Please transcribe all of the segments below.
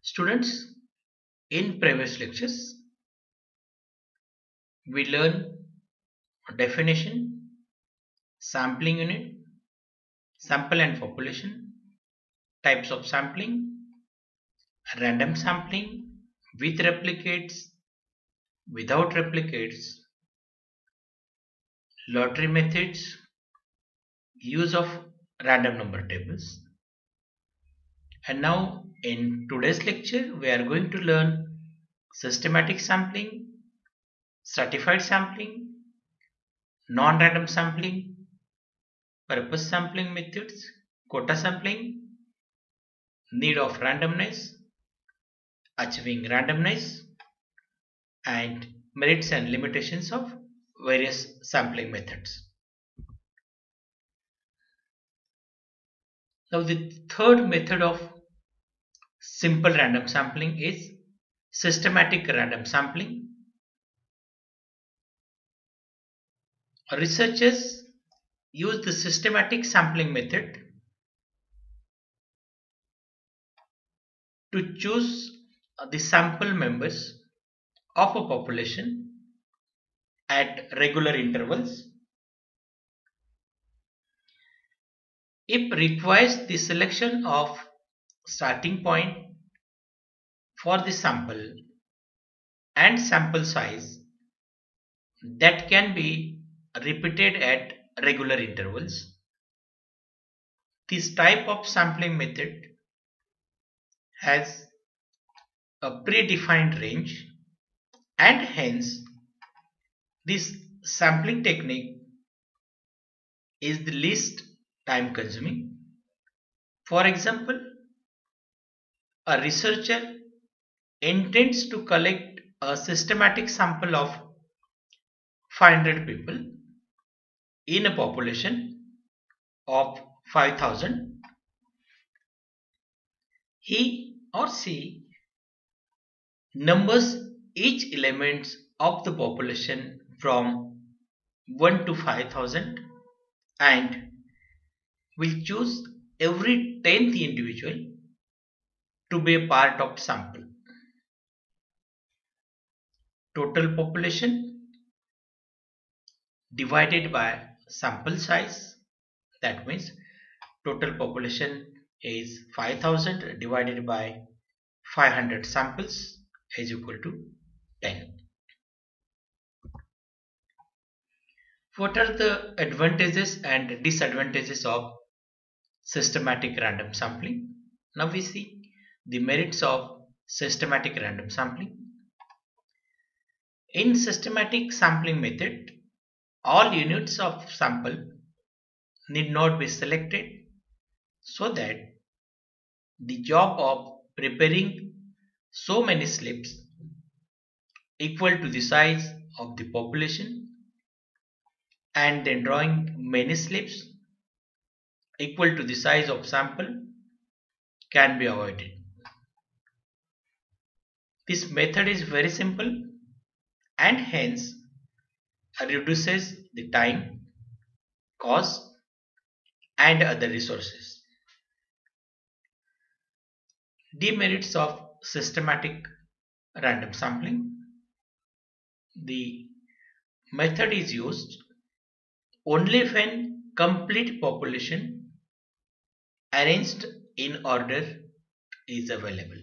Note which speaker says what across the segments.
Speaker 1: Students, in previous lectures, we learn definition, sampling unit, sample and population, types of sampling, random sampling, with replicates, without replicates, lottery methods, use of random number tables. And now in today's lecture, we are going to learn systematic sampling, stratified sampling, non-random sampling, purpose sampling methods, quota sampling, need of randomness, achieving randomness, and merits and limitations of various sampling methods. Now the third method of simple random sampling is systematic random sampling. Researchers use the systematic sampling method to choose the sample members of a population at regular intervals. It requires the selection of starting point for the sample and sample size that can be repeated at regular intervals. This type of sampling method has a predefined range, and hence this sampling technique is the least time consuming. For example, a researcher intends to collect a systematic sample of 500 people in a population of 5,000. He or she numbers each element of the population from 1 to 5,000 and will choose every 10th individual to be a part of sample. Total population divided by sample size, that means total population is 5,000 divided by 500 samples is equal to 10. What are the advantages and disadvantages of systematic random sampling? Now we see the merits of systematic random sampling. In systematic sampling method, all units of sample need not be selected, so that the job of preparing so many slips equal to the size of the population and then drawing many slips equal to the size of sample can be avoided. This method is very simple and hence reduces the time, cost, and other resources. Demerits of systematic random sampling. The method is used only when complete population arranged in order is available.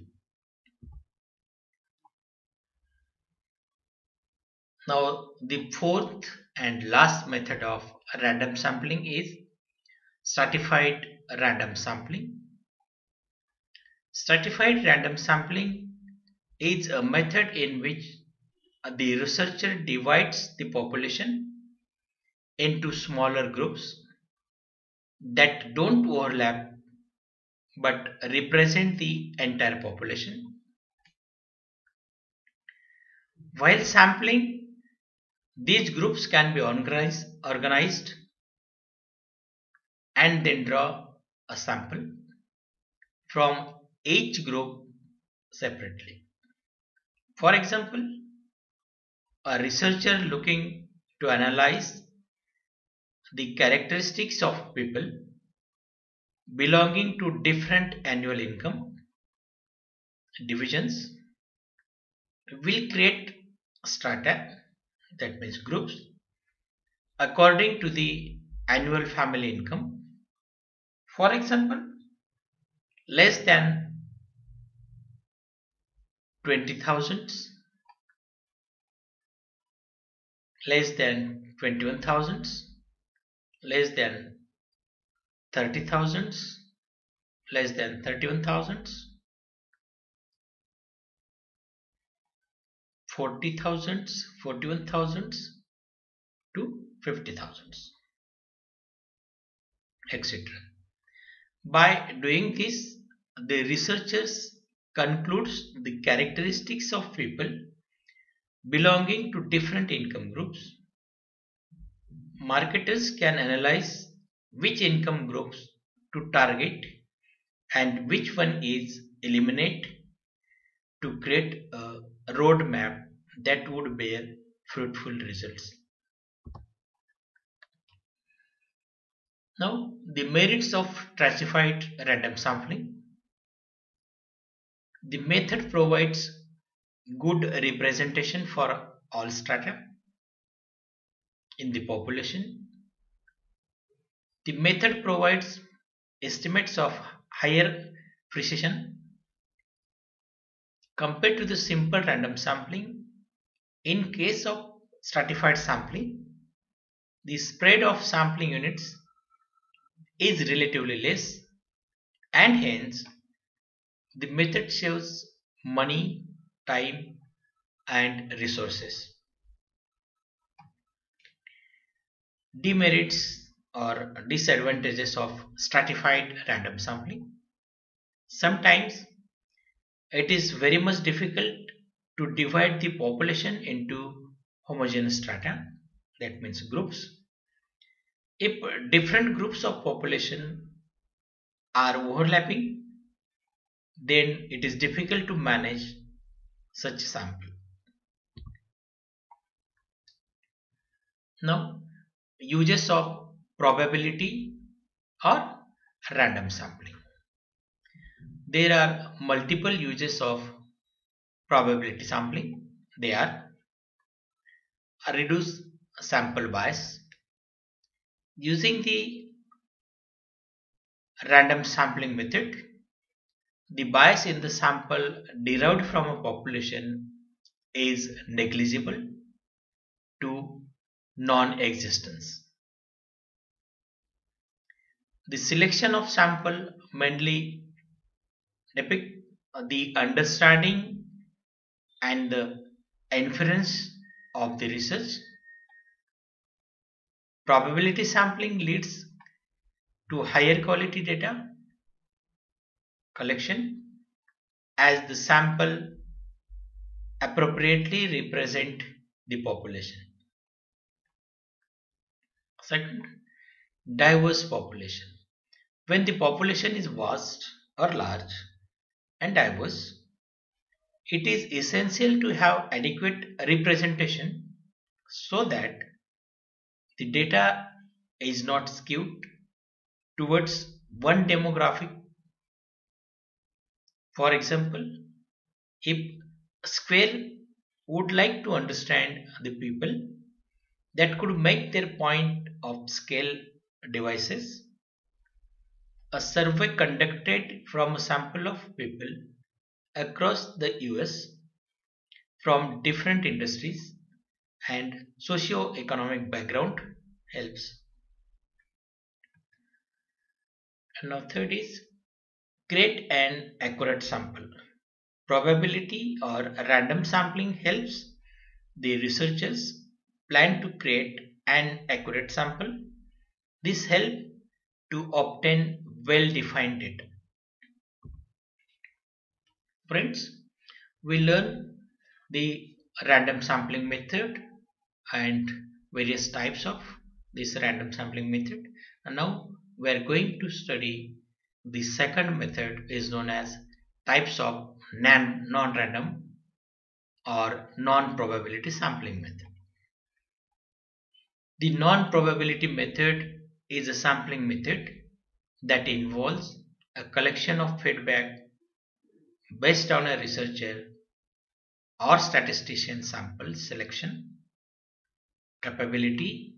Speaker 1: Now the fourth and last method of random sampling is stratified random sampling. Stratified random sampling is a method in which the researcher divides the population into smaller groups that don't overlap but represent the entire population. While sampling, these groups can be organized and then draw a sample from each group separately. For example, a researcher looking to analyze the characteristics of people belonging to different annual income divisions will create strata, that means groups, according to the annual family income. For example, less than 20,000, less than 21,000, less than 30,000, less than 31,000, 40,000, 41,000 to 50,000, etc. By doing this, the researchers concludes the characteristics of people belonging to different income groups. Marketers can analyze which income groups to target and which one is eliminate to create a roadmap that would bear fruitful results. Now, the merits of stratified random sampling. The method provides good representation for all strata in the population. The method provides estimates of higher precision compared to the simple random sampling. In case of stratified sampling, the spread of sampling units is relatively less, and hence the method saves money, time, and resources. Demerits or disadvantages of stratified random sampling. Sometimes it is very much difficult to divide the population into homogeneous strata, that means groups. If different groups of population are overlapping, then it is difficult to manage such sample. Now, uses of probability or random sampling. There are multiple uses of probability sampling. They are a reduced sample bias. Using the random sampling method, the bias in the sample derived from a population is negligible to non-existence. The selection of sample mainly depict the understanding and the inference of the research. Probability sampling leads to higher quality data collection as the sample appropriately represent the population. Second, diverse population. When the population is vast or large and diverse, it is essential to have adequate representation so that the data is not skewed towards one demographic. For example, if Square would like to understand the people that could make their point of scale devices, a survey conducted from a sample of people across the US from different industries and socio-economic background helps. And now third is create an accurate sample. Probability or random sampling helps the researchers plan to create an accurate sample. This helps to obtain well-defined data. Friends, we learn the random sampling method and various types of this random sampling method, and now we are going to study the second method is known as types of non-random or non-probability sampling method. The non-probability method is a sampling method that involves a collection of feedback based on a researcher or statistician sample selection capability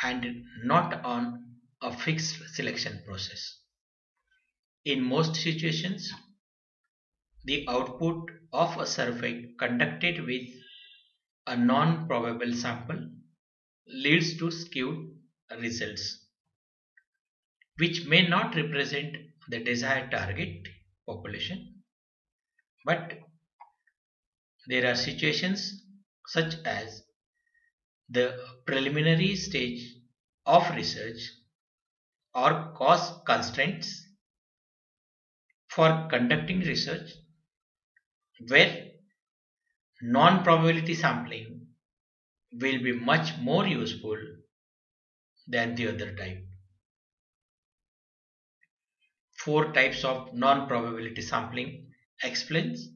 Speaker 1: and not on a fixed selection process. In most situations, the output of a survey conducted with a non-probable sample leads to skewed results, which may not represent the desired target population. But there are situations such as the preliminary stage of research or cost constraints for conducting research where non-probability sampling will be much more useful than the other type. Four types of non-probability sampling explains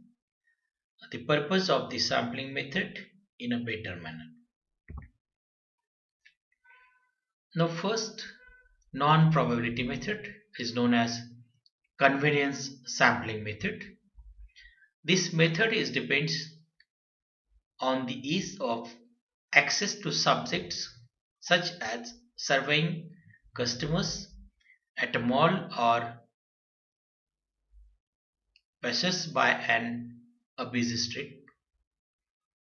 Speaker 1: the purpose of the sampling method in a better manner. Now first non-probability method is known as convenience sampling method. This method is depends on the ease of access to subjects such as surveying customers at a mall or passes by a busy street.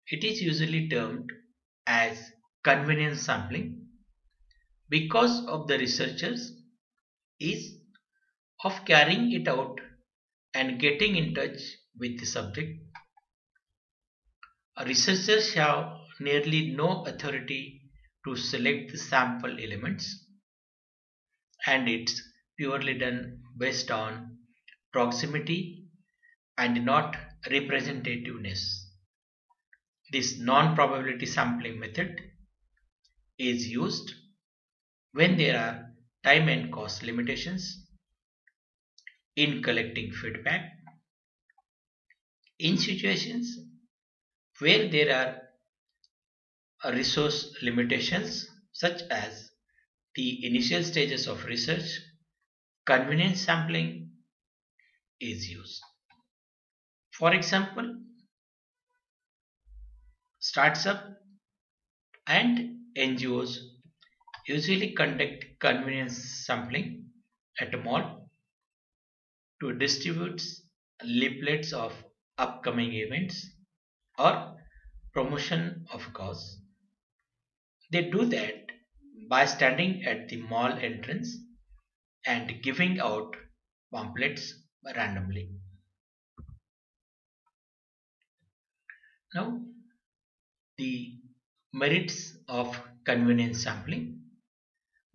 Speaker 1: It is usually termed as convenience sampling because of the researchers ease of carrying it out and getting in touch with the subject. Researchers have nearly no authority to select the sample elements, and it's purely done based on proximity and not representativeness. This non-probability sampling method is used when there are time and cost limitations in collecting feedback, in situations where there are resource limitations such as the initial stages of research, convenience sampling is used. For example, startups and NGOs usually conduct convenience sampling at a mall to distribute leaflets of upcoming events or promotion of cause. They do that by standing at the mall entrance and giving out pamphlets randomly. Now, the merits of convenience sampling.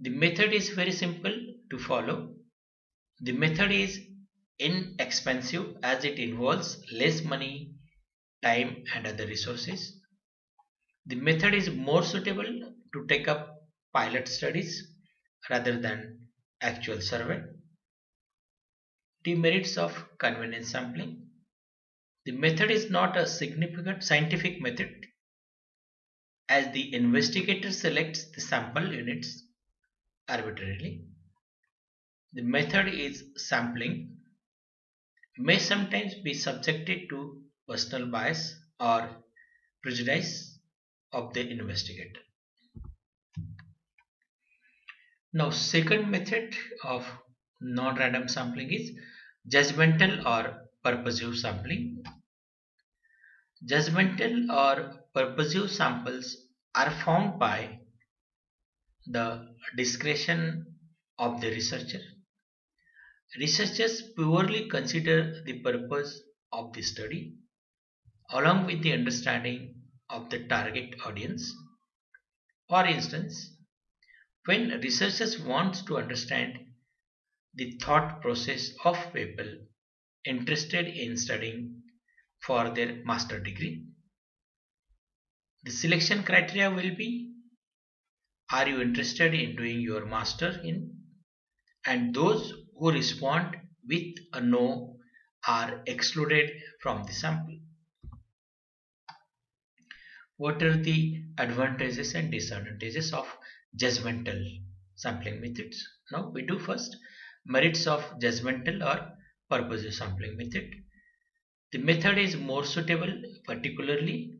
Speaker 1: The method is very simple to follow. The method is inexpensive as it involves less money, time, and other resources. The method is more suitable to take up pilot studies rather than actual survey. Demerits of convenience sampling. The method is not a significant scientific method as the investigator selects the sample units arbitrarily. The method is sampling may sometimes be subjected to personal bias or prejudice of the investigator. Now, second method of non-random sampling is judgmental or purposive sampling. Judgmental or purposive samples are found by the discretion of the researcher. Researchers purely consider the purpose of the study along with the understanding of the target audience. For instance, when researchers want to understand the thought process of people interested in studying for their master degree, the selection criteria will be: are you interested in doing your master in? And those who respond with a no are excluded from the sample. What are the advantages and disadvantages of judgmental sampling methods? Now we do first merits of judgmental or purposive sampling method. The method is more suitable particularly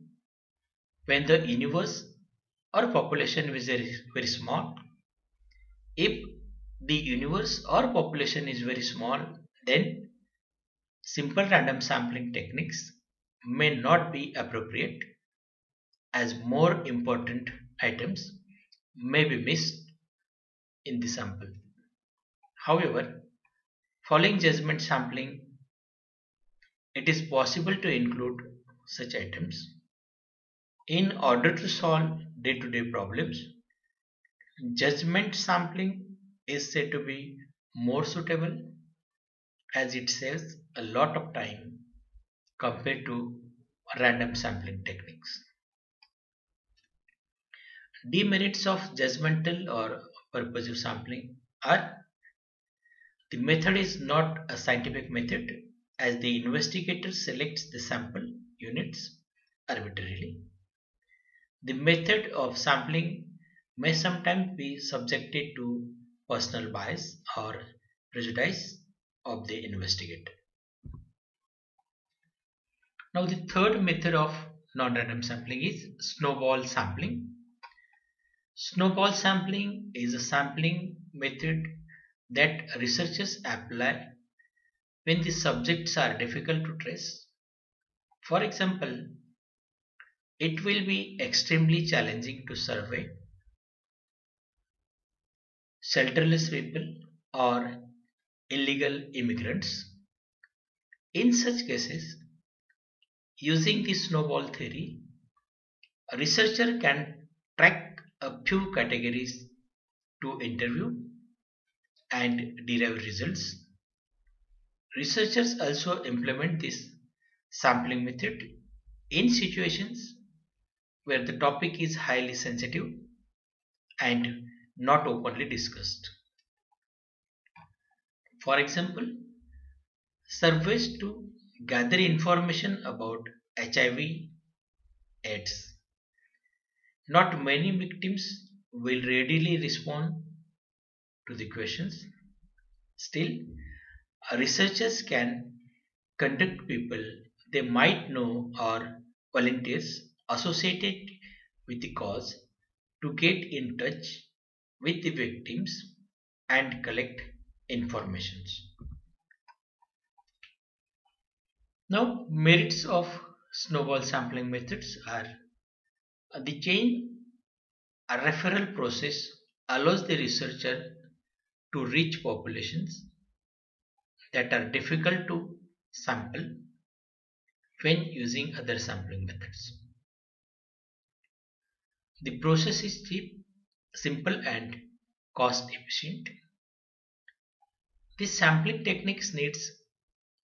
Speaker 1: when the universe or population is very small. If the universe or population is very small, then simple random sampling techniques may not be appropriate as more important items may be missed in the sample. However, following judgment sampling, it is possible to include such items. In order to solve day-to-day problems, judgment sampling is said to be more suitable as it saves a lot of time compared to random sampling techniques. Demerits of judgmental or purposive sampling are: the method is not a scientific method as the investigator selects the sample units arbitrarily. The method of sampling may sometimes be subjected to personal bias or prejudice of the investigator. Now, the third method of non-random sampling is snowball sampling. Snowball sampling is a sampling method that researchers apply when the subjects are difficult to trace. For example, it will be extremely challenging to survey shelterless people or illegal immigrants. In such cases, using the snowball theory, a researcher can track a few categories to interview and derive results. Researchers also implement this sampling method in situations where the topic is highly sensitive and not openly discussed. For example, surveys to gather information about HIV/AIDS. Not many victims will readily respond to the questions. Still, researchers can contact people they might know or volunteers associated with the cause to get in touch with the victims and collect information. Now, merits of snowball sampling methods are: the chain a referral process allows the researcher to reach populations that are difficult to sample when using other sampling methods. The process is cheap, simple, and cost efficient. This sampling techniques needs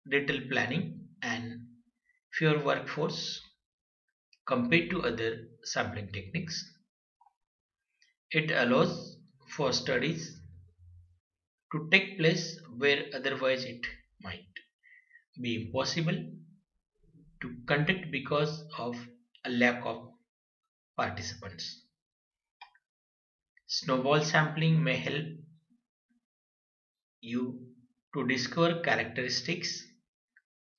Speaker 1: little planning and fewer workforce compared to other sampling techniques. It allows for studies to take place where otherwise it might be impossible to conduct because of a lack of participants. Snowball sampling may help you to discover characteristics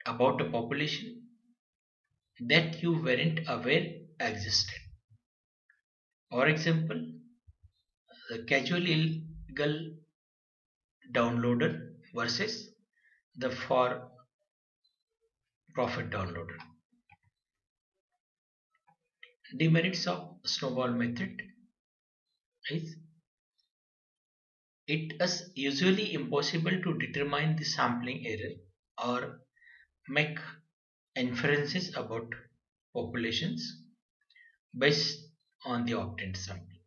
Speaker 1: about a population that you weren't aware existed. For example, the casual illegal downloader versus the for profit downloader. Demerits of snowball method is: it is usually impossible to determine the sampling error or make inferences about populations based on the obtained sample.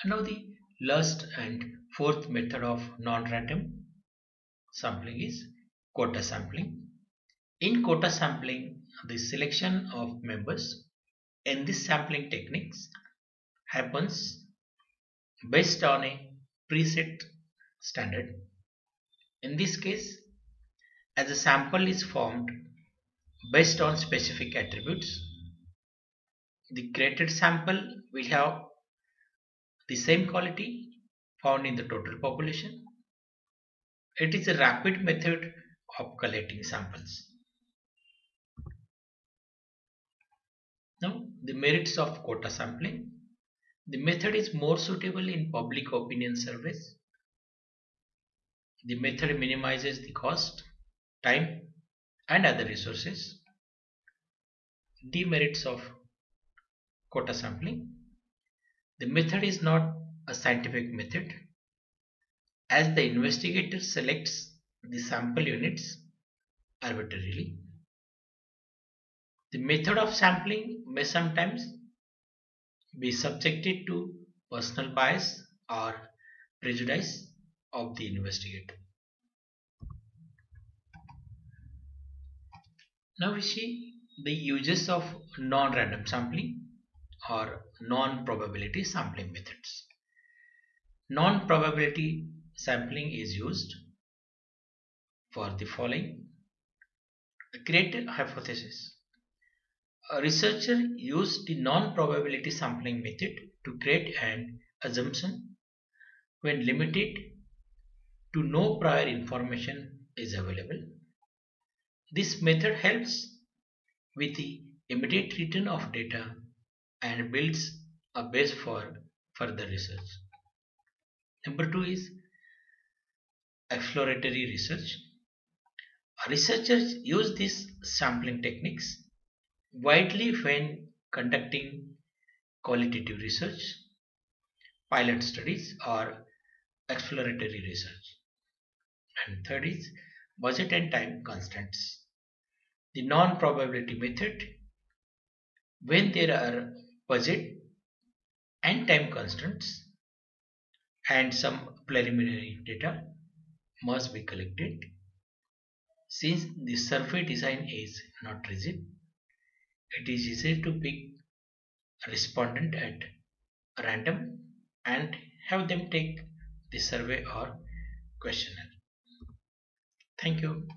Speaker 1: And now the last and fourth method of non-random sampling is quota sampling. In quota sampling, the selection of members in this sampling techniques happens based on a preset standard. In this case, as a sample is formed based on specific attributes, the created sample will have the same quality found in the total population. It is a rapid method of collecting samples. Now, the merits of quota sampling. The method is more suitable in public opinion surveys. The method minimizes the cost, time, and other resources. Demerits of quota sampling. The method is not a scientific method, as the investigator selects the sample units arbitrarily. The method of sampling may sometimes be subjected to personal bias or prejudice of the investigator. Now we see the uses of non-random sampling or non-probability sampling methods. Non-probability sampling is used for the following. Create a hypothesis. A researcher used the non-probability sampling method to create an assumption when limited to no prior information is available. This method helps with the immediate return of data and builds a base for further research. Number two is exploratory research. Researchers use these sampling techniques widely when conducting qualitative research, pilot studies, or exploratory research. And third is budget and time constraints. The non-probability method, when there are budget and time constraints and some preliminary data must be collected. Since the survey design is not rigid, it is easy to pick a respondent at random and have them take the survey or questionnaire. Thank you.